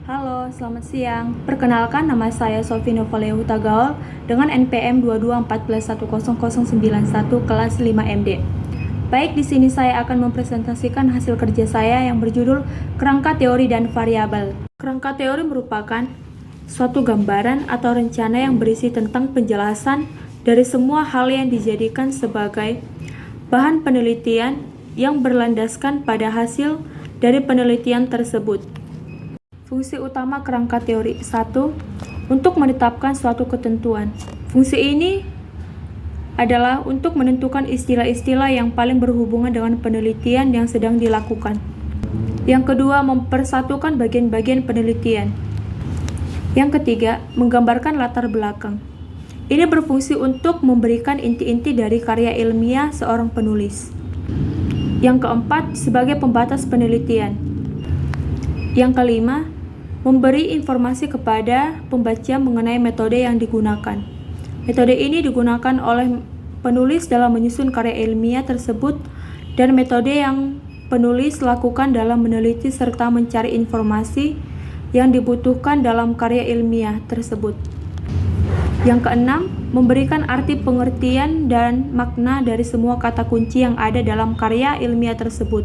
Halo, selamat siang. Perkenalkan, nama saya Sofi Novalia Hutagaol dengan NPM 22141091 kelas 5 MD. Baik, di sini saya akan mempresentasikan hasil kerja saya yang berjudul Kerangka Teori dan Variabel. Kerangka teori merupakan suatu gambaran atau rencana yang berisi tentang penjelasan dari semua hal yang dijadikan sebagai bahan penelitian yang berlandaskan pada hasil dari penelitian tersebut. Fungsi utama kerangka teori 1. Untuk menetapkan suatu ketentuan. Fungsi ini adalah untuk menentukan istilah-istilah yang paling berhubungan dengan penelitian yang sedang dilakukan. Yang kedua, mempersatukan bagian-bagian penelitian. Yang ketiga, menggambarkan latar belakang. Ini berfungsi untuk memberikan inti-inti dari karya ilmiah seorang penulis. Yang keempat, sebagai pembatas penelitian. Yang kelima, memberi informasi kepada pembaca mengenai metode yang digunakan. Metode ini digunakan oleh penulis dalam menyusun karya ilmiah tersebut dan metode yang penulis lakukan dalam meneliti serta mencari informasi yang dibutuhkan dalam karya ilmiah tersebut. Yang keenam, memberikan arti pengertian dan makna dari semua kata kunci yang ada dalam karya ilmiah tersebut.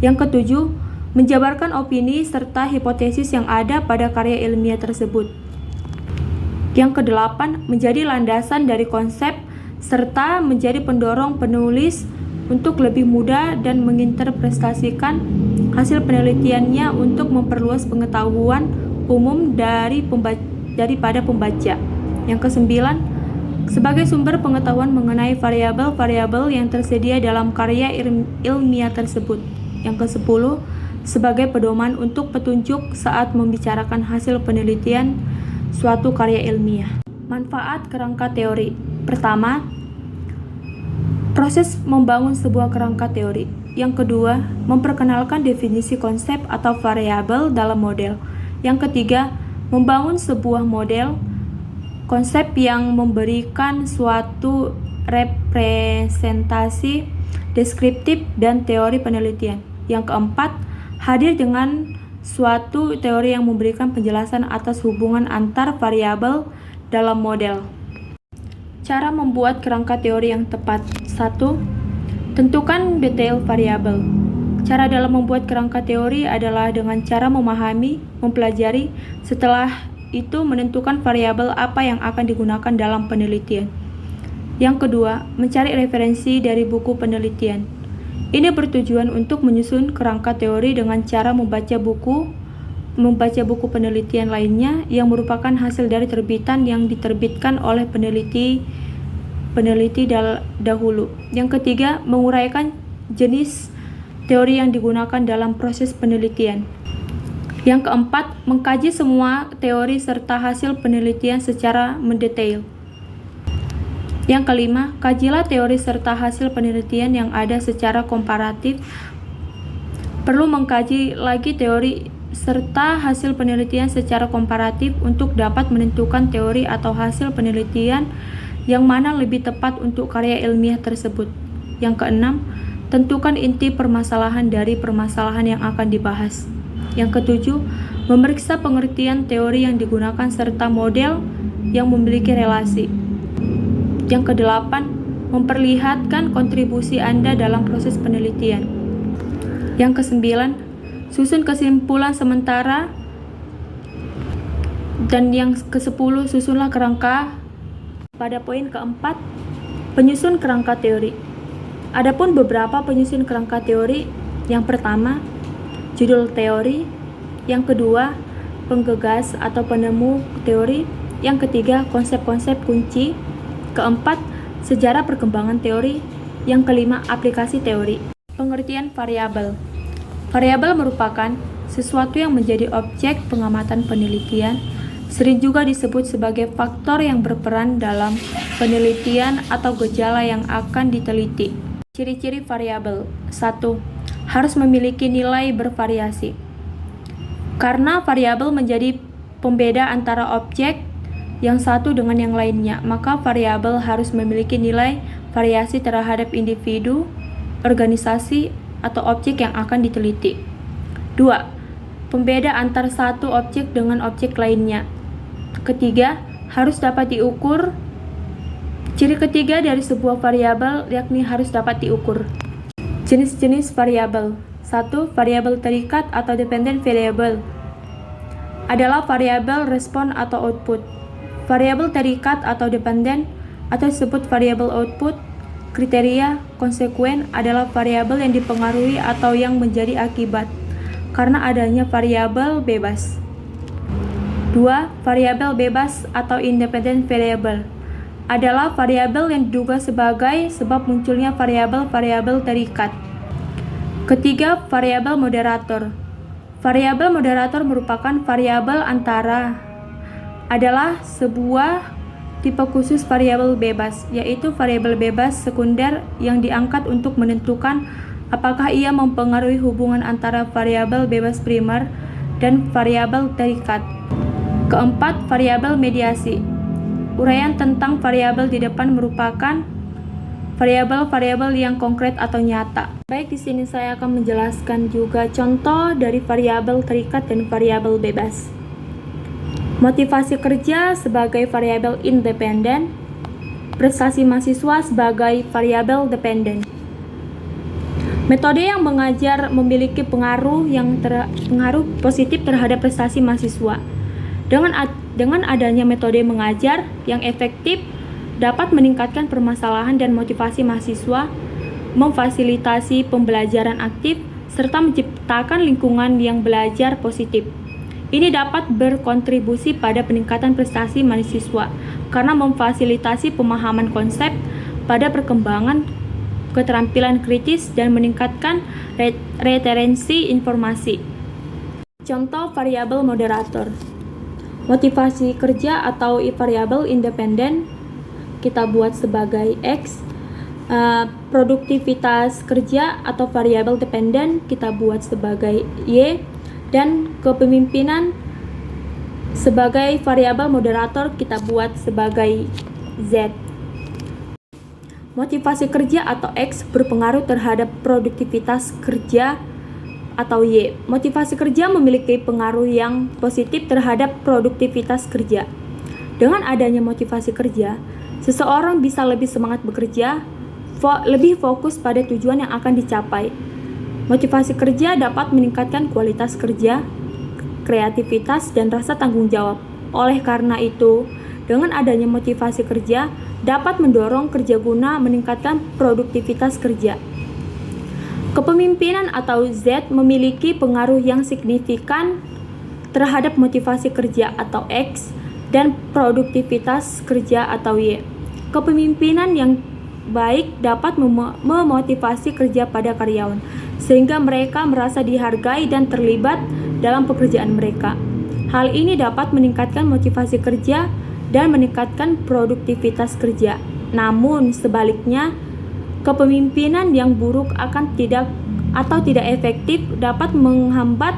Yang ketujuh, menjabarkan opini serta hipotesis yang ada pada karya ilmiah tersebut. Yang kedelapan, menjadi landasan dari konsep serta menjadi pendorong penulis untuk lebih mudah dan menginterpretasikan hasil penelitiannya untuk memperluas pengetahuan umum daripada pembaca. Yang kesembilan, sebagai sumber pengetahuan mengenai variabel-variabel yang tersedia dalam karya ilmiah tersebut. Yang kesepuluh, sebagai pedoman untuk petunjuk saat membicarakan hasil penelitian suatu karya ilmiah. Manfaat kerangka teori. Pertama, proses membangun sebuah kerangka teori. Yang kedua, memperkenalkan definisi konsep atau variabel dalam model. Yang ketiga, membangun sebuah model konsep yang memberikan suatu representasi deskriptif dan teori penelitian. Yang keempat, hadir dengan suatu teori yang memberikan penjelasan atas hubungan antar variabel dalam model. Cara membuat kerangka teori yang tepat. 1. Tentukan detail variabel. Cara dalam membuat kerangka teori adalah dengan cara memahami, mempelajari, setelah itu menentukan variabel apa yang akan digunakan dalam penelitian. Yang kedua, mencari referensi dari buku penelitian. Ini bertujuan untuk menyusun kerangka teori dengan cara membaca buku penelitian lainnya yang merupakan hasil dari terbitan yang diterbitkan oleh peneliti dahulu. Yang ketiga, menguraikan jenis teori yang digunakan dalam proses penelitian. Yang keempat, mengkaji semua teori serta hasil penelitian secara mendetail. Yang kelima, kajilah teori serta hasil penelitian yang ada secara komparatif. Perlu mengkaji lagi teori serta hasil penelitian secara komparatif untuk dapat menentukan teori atau hasil penelitian yang mana lebih tepat untuk karya ilmiah tersebut. Yang keenam, tentukan inti permasalahan dari permasalahan yang akan dibahas. Yang ketujuh, memeriksa pengertian teori yang digunakan serta model yang memiliki relasi. Yang kedelapan, memperlihatkan kontribusi Anda dalam proses penelitian. Yang kesembilan, susun kesimpulan sementara. Dan yang kesepuluh, susunlah kerangka. Pada poin keempat, penyusun kerangka teori. Adapun beberapa penyusun kerangka teori. Yang pertama, judul teori. Yang kedua, penggagas atau penemu teori. Yang ketiga, konsep-konsep kunci. Keempat, sejarah perkembangan teori. Yang kelima, aplikasi teori. Pengertian variabel. Variabel merupakan sesuatu yang menjadi objek pengamatan penelitian, sering juga disebut sebagai faktor yang berperan dalam penelitian atau gejala yang akan diteliti. Ciri-ciri variabel. 1. Harus memiliki nilai bervariasi. Karena variabel menjadi pembeda antara objek yang satu dengan yang lainnya, maka variabel harus memiliki nilai variasi terhadap individu, organisasi, atau objek yang akan diteliti. 2. pembeda antar satu objek dengan objek lainnya. Ketiga, harus dapat diukur. Ciri ketiga dari sebuah variabel yakni harus dapat diukur. Jenis-jenis variabel. 1. Variabel terikat atau dependent variable adalah variabel respon atau output. Variabel terikat atau dependent atau disebut variabel output, kriteria, konsekuen adalah variabel yang dipengaruhi atau yang menjadi akibat karena adanya variabel bebas. 2. Variabel bebas atau independent variable adalah variabel yang diduga sebagai sebab munculnya variabel-variabel terikat. Ketiga, variabel moderator. Variabel moderator merupakan variabel antara adalah sebuah tipe khusus variabel bebas, yaitu variabel bebas sekunder yang diangkat untuk menentukan apakah ia mempengaruhi hubungan antara variabel bebas primer dan variabel terikat. Keempat, variabel mediasi. Uraian tentang variabel di depan merupakan variabel-variabel yang konkret atau nyata. Baik, di sini saya akan menjelaskan juga contoh dari variabel terikat dan variabel bebas. Motivasi kerja sebagai variabel independen, prestasi mahasiswa sebagai variabel dependen. Metode yang mengajar memiliki pengaruh positif terhadap prestasi mahasiswa. Dengan adanya metode mengajar yang efektif dapat meningkatkan permasalahan dan motivasi mahasiswa, memfasilitasi pembelajaran aktif, serta menciptakan lingkungan yang belajar positif. Ini dapat berkontribusi pada peningkatan prestasi mahasiswa karena memfasilitasi pemahaman konsep pada perkembangan keterampilan kritis dan meningkatkan retensi informasi. Contoh variabel moderator. Motivasi kerja atau variabel independen kita buat sebagai X. Produktivitas kerja atau variabel dependen kita buat sebagai Y, dan kepemimpinan sebagai variabel moderator kita buat sebagai Z. Motivasi kerja atau X berpengaruh terhadap produktivitas kerja atau Y. Motivasi kerja memiliki pengaruh yang positif terhadap produktivitas kerja. Dengan adanya motivasi kerja, seseorang bisa lebih semangat bekerja, lebih fokus pada tujuan yang akan dicapai. Motivasi kerja dapat meningkatkan kualitas kerja, kreativitas, dan rasa tanggung jawab. Oleh karena itu, dengan adanya motivasi kerja dapat mendorong kerja guna meningkatkan produktivitas kerja. Kepemimpinan atau Z memiliki pengaruh yang signifikan terhadap motivasi kerja atau X dan produktivitas kerja atau Y. Kepemimpinan yang baik dapat memotivasi kerja pada karyawan, sehingga mereka merasa dihargai dan terlibat dalam pekerjaan mereka. Hal ini dapat meningkatkan motivasi kerja dan meningkatkan produktivitas kerja. Namun sebaliknya, kepemimpinan yang buruk tidak efektif dapat menghambat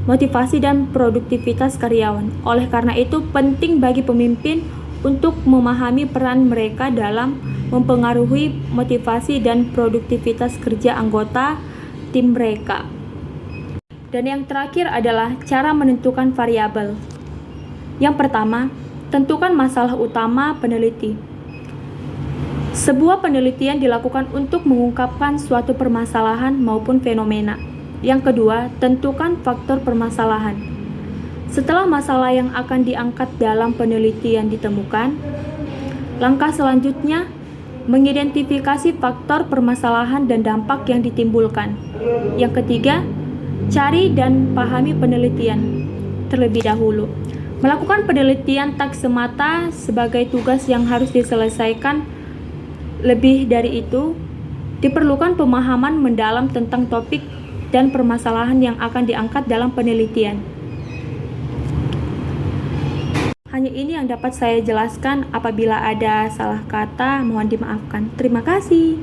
motivasi dan produktivitas karyawan. Oleh karena itu, penting bagi pemimpin untuk memahami peran mereka dalam mempengaruhi motivasi dan produktivitas kerja anggota tim mereka. Dan yang terakhir adalah cara menentukan variabel. Yang pertama, tentukan masalah utama peneliti. Sebuah penelitian dilakukan untuk mengungkapkan suatu permasalahan maupun fenomena. Yang kedua, tentukan faktor permasalahan. Setelah masalah yang akan diangkat dalam penelitian ditemukan, langkah selanjutnya mengidentifikasi faktor permasalahan dan dampak yang ditimbulkan. Yang ketiga, cari dan pahami penelitian terlebih dahulu. Melakukan penelitian tak semata sebagai tugas yang harus diselesaikan. Lebih dari itu, diperlukan pemahaman mendalam tentang topik dan permasalahan yang akan diangkat dalam penelitian. Hanya ini yang dapat saya jelaskan. Apabila ada salah kata, mohon dimaafkan. Terima kasih.